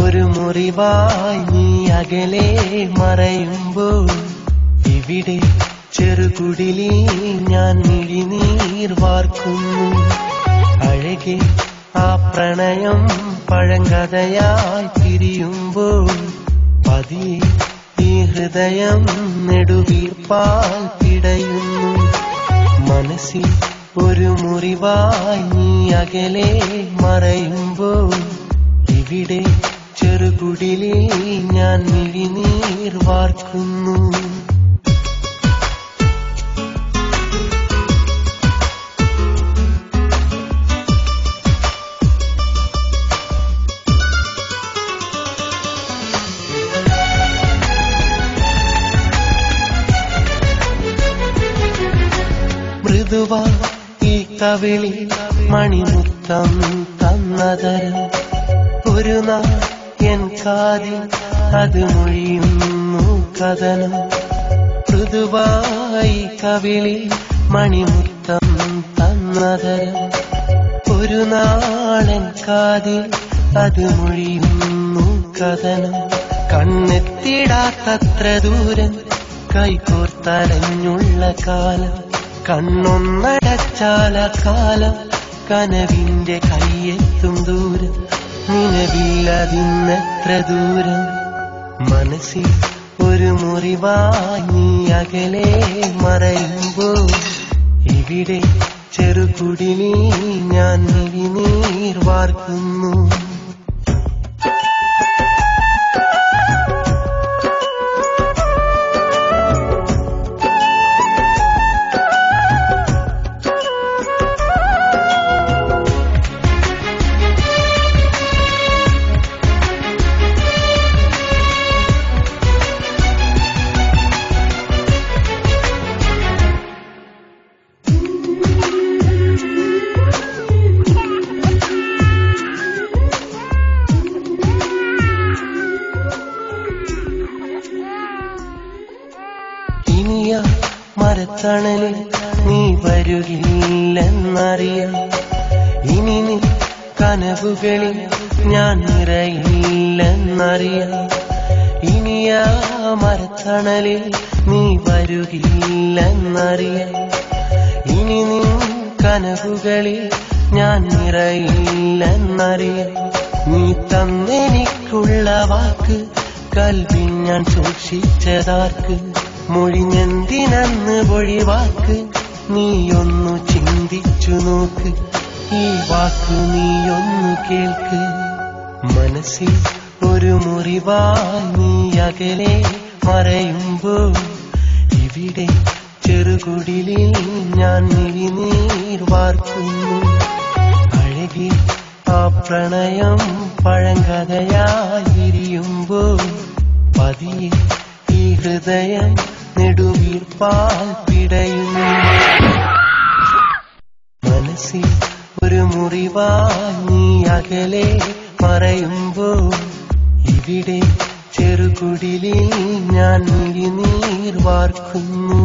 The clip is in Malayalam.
ഒരു മുറിവായി നീ അകലെ മറയുമ്പോൾ ഇവിടെ ചെറുകുടിലിൽ ഞാൻ മിഴിനീർ വാർക്കുന്നു. അഴകെ ആ പ്രണയം പഴങ്കഥയായി പിരിയുമ്പോൾ പതിയെ ഈ ഹൃദയം നെടുവീർപ്പാൽ പിടയുന്നു. മനസ്സിൽ ഒരു മുറിവായി നീ അകലെ മറയുമ്പോൾ ഇവിടെ ചെറുകുടിലിൽ ഞാൻ മിഴിനീർ വാർക്കുന്നു. മൃദുവാ ഈ കവിളിൽ മണിമുത്തം തന്നതരം ഒരു നാൾ എൻ കാതിൽ അത് മൊഴിയുന്നു കഥനം. മൃദുവായി കവിളിൽ മണിമുത്തം തന്നതരം ഒരു നാളൻ കാതിൽ അത് മൊഴിയുന്നു കഥനം. കണ്ണെത്തിടാത്തത്ര ദൂരം കൈകോർത്തലഞ്ഞുള്ള കാലം, കണ്ണൊന്നടച്ചാല കാലം കനവിന്റെ കയ്യെത്തും ദൂരം, നിലവില്ലതിന്നെത്ര ദൂരം. മനസ്സിൽ ഒരു മുറിവായി നീ അകലെ മറയുമ്പോൾ ഇവിടെ ചെറുകുടിലിൽ ഞാൻ മിഴിനീർ വാർക്കുന്നു. മരത്തണലിൽ നീ വരുകില്ലെന്നറിയാം, ഇനി നീ കനവുകളിൽ ഞാൻ നിറയില്ലെന്നറിയാം. ഇനിയാ മരത്തണലിൽ നീ വരുകില്ലെന്നറിയാം, ഇനി നീ കനവുകളിൽ ഞാൻ നിറയില്ലെന്നറിയാം. നീ തന്നെനിക്കുള്ള വാക്ക് കൽവിൽ ഞാൻ സൂക്ഷിച്ചതാർക്ക്, മൊഴിഞ്ഞെന്തിനന്ന് പൊഴിവാക്ക് നീയൊന്നു ചിന്തിച്ചു നോക്ക്, ഈ വാക്കു നീയൊന്നു കേൾക്ക്. മനസ്സിൽ ഒരു മുറിവായി നീ അകലെ മറയുമ്പോൾ ഇവിടെ ചെറുകുടിലിൽ ഞാൻ മിഴിനീർ വാർക്കുന്നു. അഴകി ആ പ്രണയം പഴങ്കഥയായി വിരിയുമ്പോൾ പതിയെ ഈ ഹൃദയം നെടുവീർപ്പാൽ പിടയുന്നു. മനസ്സിൽ ഒരു മുറിവായി നീ അകലെ മറയുമ്പോൾ ഇവിടെ ചെറുകുടിലിൽ ഞാൻ മിഴിനീർ വാർക്കുന്നു.